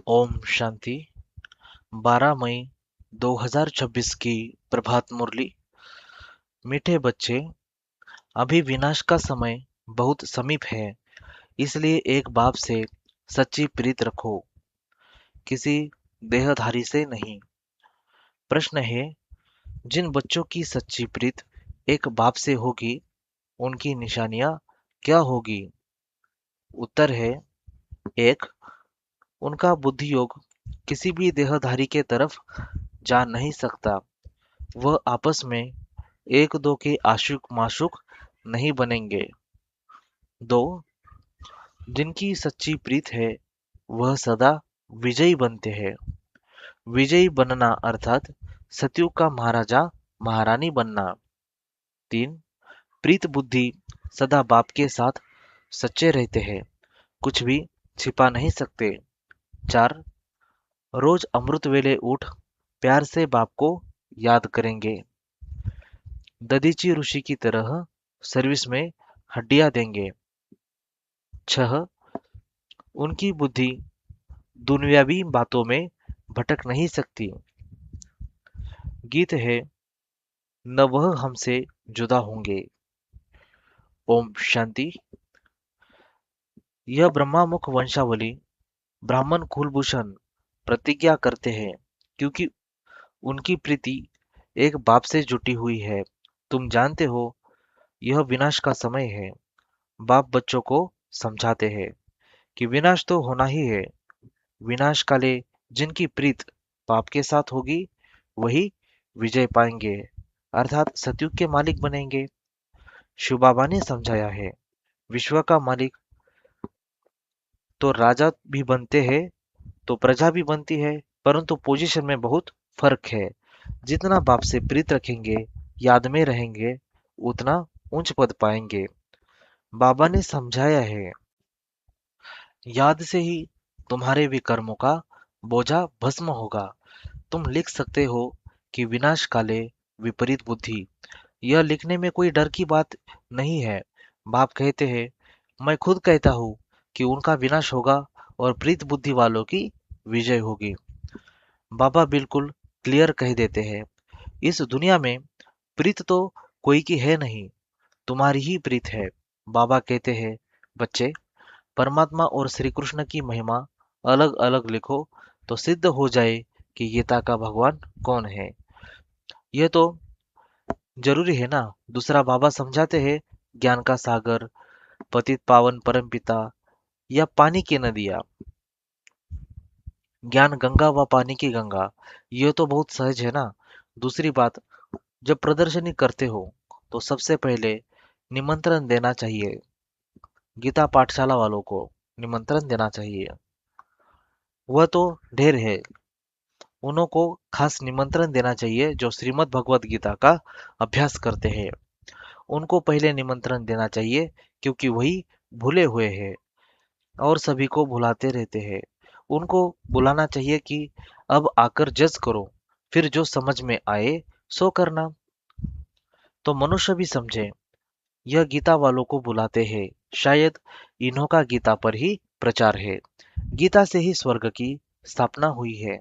ओम शांति। 12 मई 2026 की प्रभात मुरली। मीठे बच्चे, अभी विनाश का समय बहुत समीप है, इसलिए एक बाप से सच्ची प्रीत रखो, किसी देहधारी से नहीं। प्रश्न है, जिन बच्चों की सच्ची प्रीत एक बाप से होगी, उनकी निशानियां क्या होगी? उत्तर है, एक, उनका बुद्धि योग किसी भी देहधारी के तरफ जा नहीं सकता। वह आपस में एक दो के आशुक माशुक नहीं बनेंगे। दो, जिनकी सच्ची प्रीत है वह सदा विजयी बनते हैं। विजयी बनना अर्थात सतयुग का महाराजा महारानी बनना। तीन, प्रीत बुद्धि सदा बाप के साथ सच्चे रहते हैं, कुछ भी छिपा नहीं सकते। चार, रोज अमृत वेले उठ प्यार से बाप को याद करेंगे। ददीची ऋषि की तरह सर्विस में हड्डियां देंगे। छह, उनकी बुद्धि दुनियावी बातों में भटक नहीं सकती। गीत है, न वह हमसे जुदा होंगे। ओम शांति। यह ब्रह्मामुख वंशावली ब्राह्मण कुलभूषण प्रतिज्ञा करते हैं, क्योंकि उनकी प्रीति एक बाप से जुटी हुई है। तुम जानते हो, यह विनाश का समय है। बाप बच्चों को समझाते हैं कि विनाश तो होना ही है। विनाश काले जिनकी प्रीत बाप के साथ होगी, वही विजय पाएंगे, अर्थात सतयुग के मालिक बनेंगे। शिव बाबा ने समझाया है, विश्व का मालिक तो राजा भी बनते हैं, तो प्रजा भी बनती है, परंतु पोजीशन में बहुत फर्क है। जितना बाप से प्रीत रखेंगे, याद में रहेंगे, उतना उच्च पद पाएंगे। बाबा ने समझाया है, याद से ही तुम्हारे विकर्मों का बोझा भस्म होगा। तुम लिख सकते हो कि विनाश काले विपरीत बुद्धि। यह लिखने में कोई डर की बात नहीं है। बाप कहते हैं, मैं खुद कहता हूँ कि उनका विनाश होगा और प्रीत बुद्धि वालों की विजय होगी। बाबा बिल्कुल क्लियर कह देते हैं, इस दुनिया में प्रीत तो कोई की है नहीं, तुम्हारी ही प्रीत है। बाबा कहते हैं, बच्चे, परमात्मा और श्री कृष्ण की महिमा अलग अलग लिखो तो सिद्ध हो जाए कि गीता का भगवान कौन है। यह तो जरूरी है ना। दूसरा बाबा समझाते हैं, ज्ञान का सागर, पतित पावन परमपिता या पानी की नदियाँ। ज्ञान गंगा व पानी की गंगा, यह तो बहुत सहज है ना। दूसरी बात, जब प्रदर्शनी करते हो तो सबसे पहले निमंत्रण देना चाहिए। गीता पाठशाला वालों को निमंत्रण देना चाहिए। वह तो ढेर है, उन्हों को खास निमंत्रण देना चाहिए जो श्रीमद् भगवत गीता का अभ्यास करते हैं। उनको पहले निमंत्रण देना चाहिए, क्योंकि वही भूले हुए हैं और सभी को भुलाते रहते हैं। उनको बुलाना चाहिए कि अब आकर जज करो, फिर जो समझ में आए सो करना। तो मनुष्य भी समझे, यह गीता वालों को बुलाते हैं, शायद इन्हों का गीता पर ही प्रचार है। गीता से ही स्वर्ग की स्थापना हुई है।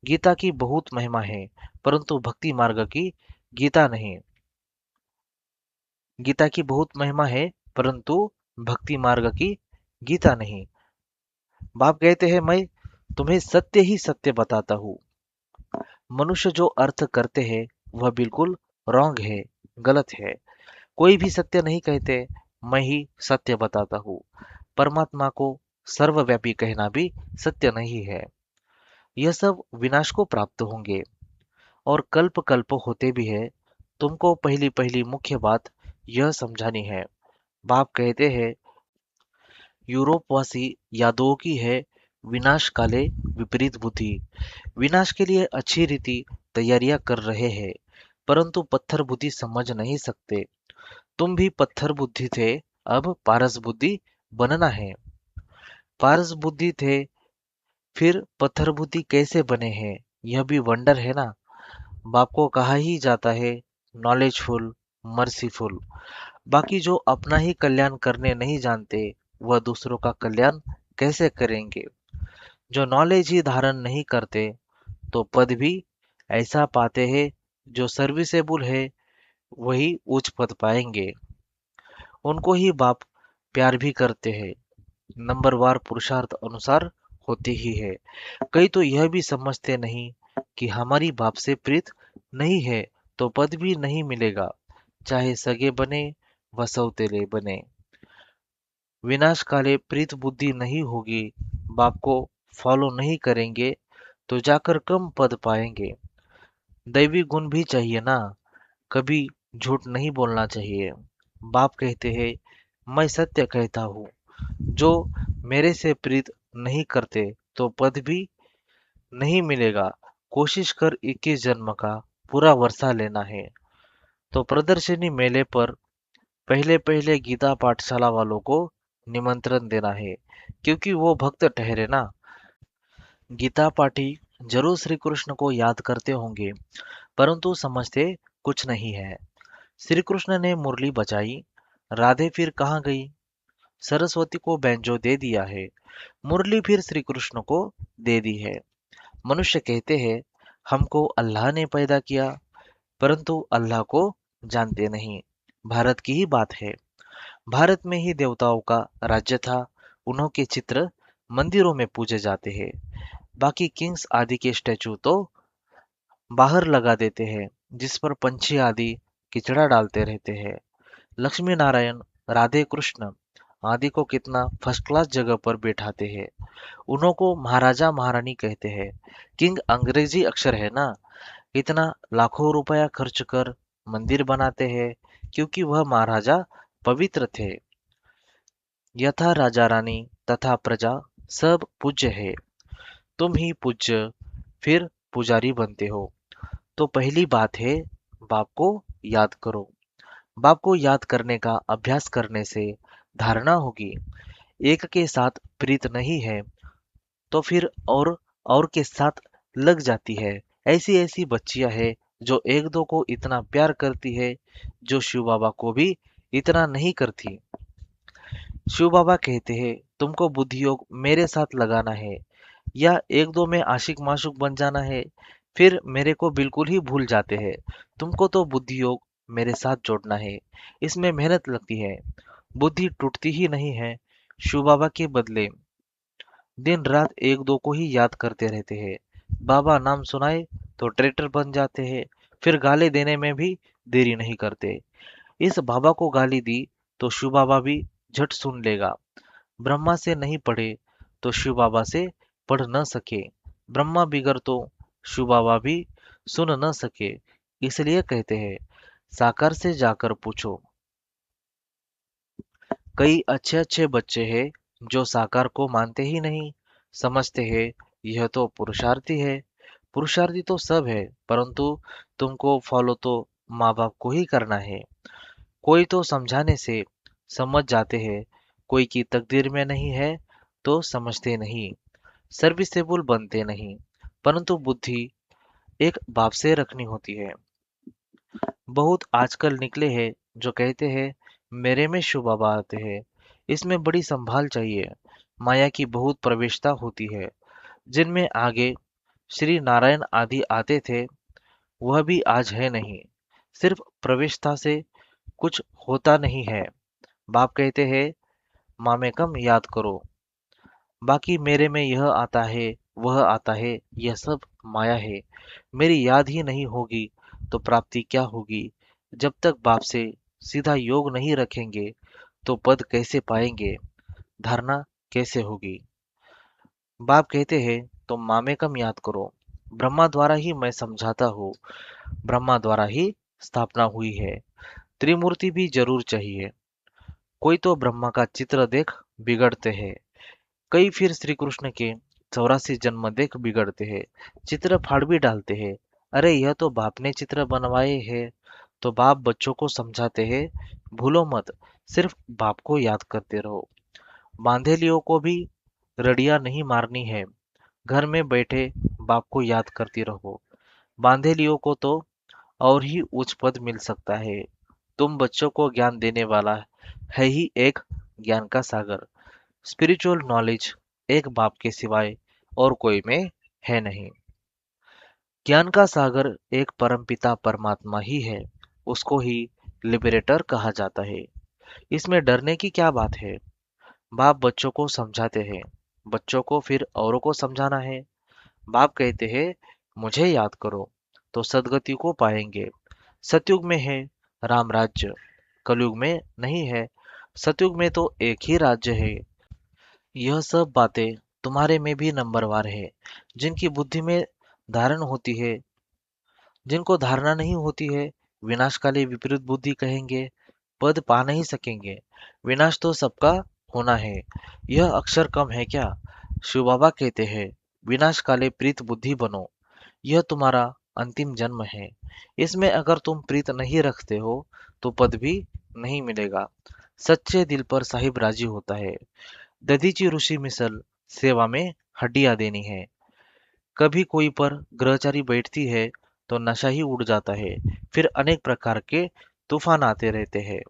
गीता की बहुत महिमा है, परंतु भक्ति मार्ग की गीता नहीं। गीता की बहुत महिमा है, परंतु भक्ति मार्ग की गीता नहीं। बाप कहते हैं, मैं तुम्हें सत्य ही सत्य बताता हूँ। मनुष्य जो अर्थ करते हैं वह बिल्कुल रॉन्ग है, गलत है। कोई भी सत्य नहीं कहते, मैं ही सत्य बताता हूँ। परमात्मा को सर्वव्यापी कहना भी सत्य नहीं है। यह सब विनाश को प्राप्त होंगे और कल्प कल्प होते भी है। तुमको पहली पहली मुख्य बात यह समझानी है। बाप कहते हैं, यूरोपवासी यादवों की है विनाश काले विपरीत बुद्धि। विनाश के लिए अच्छी रीति तैयारियां कर रहे हैं, परंतु पत्थर बुद्धि समझ नहीं सकते। तुम भी पत्थर बुद्धि थे, अब पारस बुद्धि बनना है। पारस बुद्धि थे, फिर पत्थर बुद्धि कैसे बने हैं, यह भी वंडर है ना। बाप को कहा ही जाता है, नॉलेजफुल, मर्सीफुल। बाकी जो अपना ही कल्याण करने नहीं जानते, वह दूसरों का कल्याण कैसे करेंगे। जो नॉलेज ही धारण नहीं करते तो पद भी ऐसा पाते हैं, जो सर्विसेबल है वही उच्च पद पाएंगे। उनको ही बाप प्यार भी करते हैं, नंबरवार पुरुषार्थ अनुसार होती ही है। कई तो यह भी समझते नहीं कि हमारी बाप से प्रीत नहीं है तो पद भी नहीं मिलेगा, चाहे सगे बने व सौतेले बने। विनाश काले प्रीत बुद्धि नहीं होगी, बाप को फॉलो नहीं करेंगे तो जाकर कम पद पाएंगे। दैवी गुण भी चाहिए ना, कभी झूठ नहीं बोलना चाहिए। बाप कहते हैं, मैं सत्य कहता हूँ, जो मेरे से प्रीत नहीं करते तो पद भी नहीं मिलेगा। कोशिश कर 21 जन्म का पूरा वर्षा लेना है। तो प्रदर्शनी मेले पर पहले पहले गीता पाठशाला वालों को निमंत्रण देना है, क्योंकि वो भक्त ठहरे ना। गीता पाठी जरूर श्री कृष्ण को याद करते होंगे, परंतु समझते कुछ नहीं है। श्री कृष्ण ने मुरली बजाई, राधे फिर कहाँ गई? सरस्वती को बैंजो दे दिया है, मुरली फिर श्री कृष्ण को दे दी है। मनुष्य कहते हैं, हमको अल्लाह ने पैदा किया, परंतु अल्लाह को जानते नहीं। भारत की ही बात है। भारत में ही देवताओं का राज्य था, उन्हों के चित्र मंदिरों में पूजे जाते हैं। बाकी किंग्स आदि के स्टैचू तो बाहर लगा देते हैं, जिस पर पंछी आदि किचड़ा डालते रहते हैं। लक्ष्मी नारायण, राधे कृष्ण आदि को कितना फर्स्ट क्लास जगह पर बैठाते हैं। उन्हों को महाराजा महारानी कहते हैं। किंग अंग्रेजी अक्षर है ना। इतना लाखों रुपया खर्च कर मंदिर बनाते हैं, क्योंकि वह महाराजा पवित्र थे। यथा राजा रानी तथा प्रजा सब पूज्य है। तुम ही पूज्य फिर पुजारी बनते हो। तो पहली बात है, बाप को याद करो। बाप को याद करने का अभ्यास करने से धारणा होगी, एक के साथ प्रीत नहीं है तो फिर और के साथ लग जाती है। ऐसी ऐसी बच्चियां हैं जो एक दो को इतना प्यार करती है, जो शिव बाबा को भी इतना नहीं करती। शिव बाबा कहते हैं, तुमको बुद्धि योग मेरे साथ लगाना है या एक दो में आशिक माशुक बन जाना है, फिर मेरे को बिल्कुल ही भूल जाते हैं। तुमको तो बुद्धि योग मेरे साथ जोड़ना है, इसमें मेहनत लगती है, बुद्धि टूटती ही नहीं है। शिव बाबा के बदले दिन रात एक दो को ही याद करते रहते हैं। बाबा नाम सुनाए तो ट्रैक्टर बन जाते हैं, फिर गाली देने में भी देरी नहीं करते। इस बाबा को गाली दी तो शिव बाबा भी झट सुन लेगा। ब्रह्मा से नहीं पढ़े तो शिव बाबा से पढ़ न सके। ब्रह्मा बिगर तो शिव बाबा भी सुन न सके। इसलिए कहते हैं, साकार से जाकर पूछो। कई अच्छे अच्छे बच्चे हैं जो साकार को मानते ही नहीं, समझते हैं यह तो पुरुषार्थी है। पुरुषार्थी तो सब है, परंतु तुमको फॉलो तो माँ बाप को ही करना है। कोई तो समझाने से समझ जाते हैं, कोई की तकदीर में नहीं है तो समझते नहीं, सर्विसेबल बनते नहीं। परंतु बुद्धि एक बाप से रखनी होती है। बहुत आजकल निकले हैं जो कहते हैं, मेरे में शिव बाबा आते हैं। इसमें बड़ी संभाल चाहिए। माया की बहुत प्रवेशता होती है, जिनमें आगे श्री नारायण आदि आते थे, वह भी आज है नहीं। सिर्फ प्रवेशता से कुछ होता नहीं है। बाप कहते हैं, मामेकम याद करो। बाकी मेरे में यह आता है वह आता है, यह सब माया है। मेरी याद ही नहीं होगी तो प्राप्ति क्या होगी? जब तक बाप से सीधा योग नहीं रखेंगे तो पद कैसे पाएंगे, धारणा कैसे होगी? बाप कहते हैं, तुम मामेकम याद करो। ब्रह्मा द्वारा ही मैं समझाता हूँ, ब्रह्मा द्वारा ही स्थापना हुई है। त्रिमूर्ति भी जरूर चाहिए। कोई तो ब्रह्मा का चित्र देख बिगड़ते हैं, कई फिर श्री कृष्ण के 84 जन्म देख बिगड़ते हैं, चित्र फाड़ भी डालते हैं। अरे यह तो बाप ने चित्र बनवाए हैं। तो बाप बच्चों को समझाते हैं, भूलो मत, सिर्फ बाप को याद करते रहो। बांधेलियों को भी रड़ियां नहीं मारनी है, घर में बैठे बाप को याद करती रहो। बांधेलियों को तो और ही उच्च पद मिल सकता है। तुम बच्चों को ज्ञान देने वाला है ही एक ज्ञान का सागर। स्पिरिचुअल नॉलेज एक बाप के सिवाय और कोई में है नहीं। ज्ञान का सागर एक परमपिता परमात्मा ही है, उसको ही लिबरेटर कहा जाता है। इसमें डरने की क्या बात है? बाप बच्चों को समझाते हैं, बच्चों को फिर औरों को समझाना है। बाप कहते हैं मुझे याद करो, तो सदगति को पाएंगे। सतयुग में है राम राज्य, कलयुग में नहीं है। सतयुग में तो एक ही राज्य है। यह सब बातें तुम्हारे में भी नंबरवार है। जिनकी बुद्धि में धारण होती है, जिनको धारणा नहीं होती है, विनाशकाली विपरीत बुद्धि कहेंगे, पद पा नहीं सकेंगे। विनाश तो सबका होना है, यह अक्षर कम है क्या? शिव बाबा कहते हैं विनाश काले प्रीत बुद्धि बनो, यह तुम्हारा अंतिम जन्म है। इसमें अगर तुम प्रीत नहीं रखते हो तो पद भी नहीं मिलेगा। सच्चे दिल पर साहिब राजी होता है। दधीची ऋषि मिसल सेवा में हड्डियां देनी है। कभी कोई पर ग्रहचारी बैठती है तो नशा ही उड़ जाता है। फिर अनेक प्रकार के तूफान आते रहते हैं।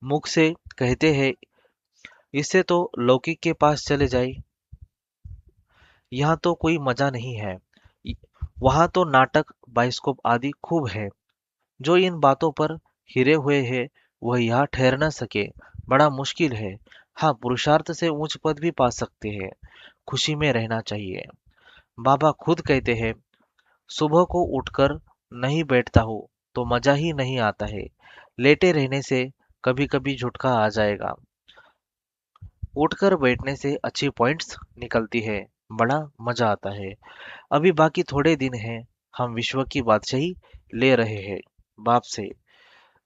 मुख से कहते हैं इससे तो लौकिक के पास चले जाए, यहाँ तो कोई मजा नहीं है। वहां तो नाटक बाइस्कोप आदि खूब है। जो इन बातों पर हिरे हुए हैं वह यहाँ ठहर न सके, बड़ा मुश्किल है। हाँ, पुरुषार्थ से ऊंच पद भी पा सकते हैं। खुशी में रहना चाहिए। बाबा खुद कहते हैं सुबह को उठकर नहीं बैठता हूँ तो मजा ही नहीं आता है। लेटे रहने से कभी कभी झुटका आ जाएगा, उठकर बैठने से अच्छी पॉइंट्स निकलती है, बड़ा मजा आता है। अभी बाकी थोड़े दिन हैं, हम विश्व की बादशाही ले रहे हैं बाप से।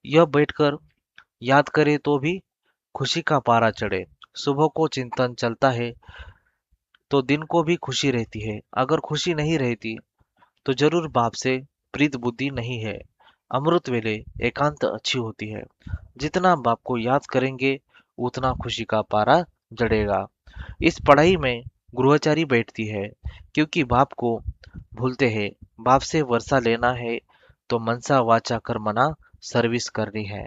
यह बैठकर याद करे तो भी खुशी का पारा चढ़े। सुबह को चिंतन चलता है तो दिन को भी खुशी रहती है। अगर खुशी नहीं रहती तो जरूर बाप से प्रीत बुद्धि नहीं है। अमृत वेले एकांत अच्छी होती है। जितना बाप को याद करेंगे उतना खुशी का पारा जड़ेगा। इस पढ़ाई में गृहचारी बैठती है क्योंकि बाप को भूलते हैं। बाप से वर्षा लेना है तो मनसा वाचा कर्मणा सर्विस करनी है।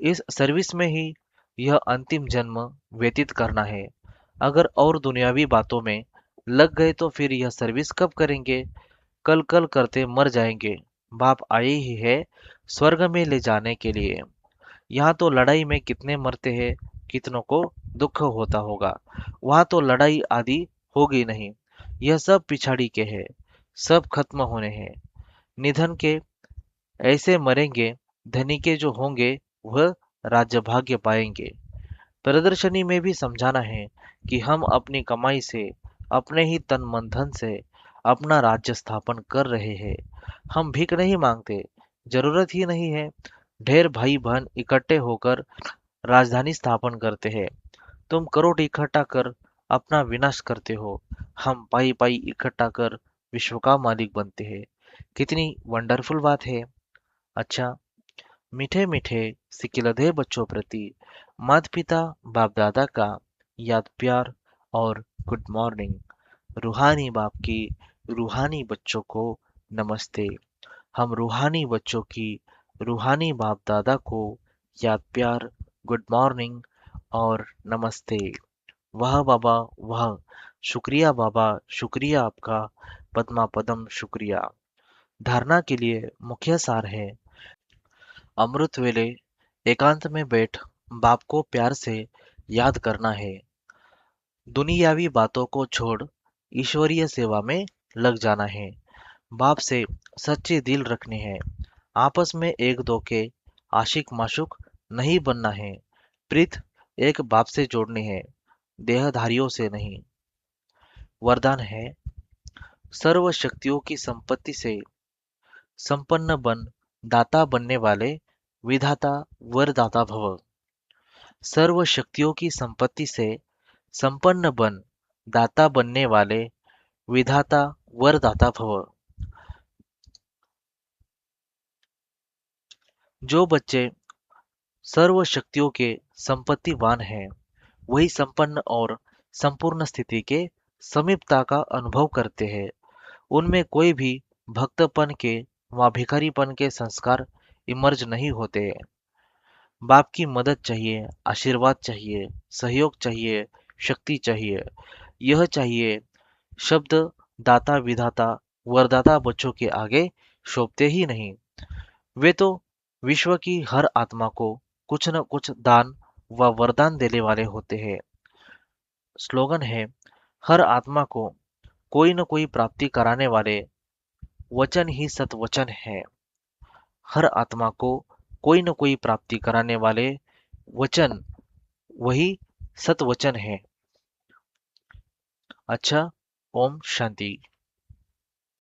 इस सर्विस में ही यह अंतिम जन्म व्यतीत करना है। अगर और दुनियावी बातों में लग गए तो फिर यह सर्विस कब करेंगे? कल कल करते मर जाएंगे। बाप आए ही है स्वर्ग में ले जाने के लिए। यहाँ तो लड़ाई में कितने मरते हैं, कितनों को दुख होता होगा। वहां तो लड़ाई आदि होगी नहीं। यह सब पिछाड़ी के है, सब खत्म होने हैं। निधन के ऐसे मरेंगे, धनी के जो होंगे वह राज्य भाग्य पाएंगे। प्रदर्शनी में भी समझाना है कि हम अपनी कमाई से, अपने ही तन मन धन से अपना राज्य स्थापन कर रहे हैं। हम भीख नहीं मांगते, जरूरत ही नहीं है। ढेर भाई बहन इकट्ठे होकर राजधानी स्थापन करते हैं। तुम करोड़ इकट्ठा कर अपना विनाश करते हो, हम पाई पाई इकट्ठा कर विश्व का मालिक बनते हैं। कितनी वंडरफुल बात है। अच्छा, मीठे मीठे सिकिलधे बच्चों प्रति माता पिता बाप दादा का याद प्यार और गुड मॉर्निंग। रूहानी बाप की रूहानी बच्चों को नमस्ते। हम रूहानी बच्चों की रूहानी बाप दादा को याद प्यार, गुड मॉर्निंग और नमस्ते। वाह बाबा वाह, शुक्रिया बाबा, शुक्रिया आपका, पद्मा पदम शुक्रिया। धारणा के लिए मुख्य सार है अमृत वेले एकांत में बैठ बाप को प्यार से याद करना है। दुनियावी बातों को छोड़ ईश्वरीय सेवा में लग जाना है। बाप से सच्चे दिल रखने हैं। आपस में एक दो के आशिक माशुक नहीं बनना है। प्रीत एक बाप से जोड़नी है, देहधारियों से नहीं। वरदान है सर्व शक्तियों की संपत्ति से संपन्न बन, दाता बनने वाले विधाता वरदाता भव। सर्व शक्तियों की संपत्ति से संपन्न बन, दाता बनने वाले विधाता वरदाता भव। जो बच्चे सर्व शक्तियों के संपत्तिवान हैं वही संपन्न और संपूर्ण स्थिति के समीपता का अनुभव करते हैं। उनमें कोई भी भक्तपन के व भिखारीपन के संस्कार इमर्ज नहीं होते। बाप की मदद चाहिए, आशीर्वाद चाहिए, सहयोग चाहिए, शक्ति चाहिए। यह चाहिए शब्द दाता विधाता वरदाता बच्चों के आगे शोभते ही नहीं। वे तो विश्व की हर आत्मा को कुछ न कुछ दान व वरदान देने वाले होते हैं। स्लोगन है, हर आत्मा को कोई न कोई प्राप्ति कराने वाले वचन ही सतवचन है। हर आत्मा को कोई न कोई प्राप्ति कराने वाले वचन वही सतवचन है। अच्छा, ओम शांति।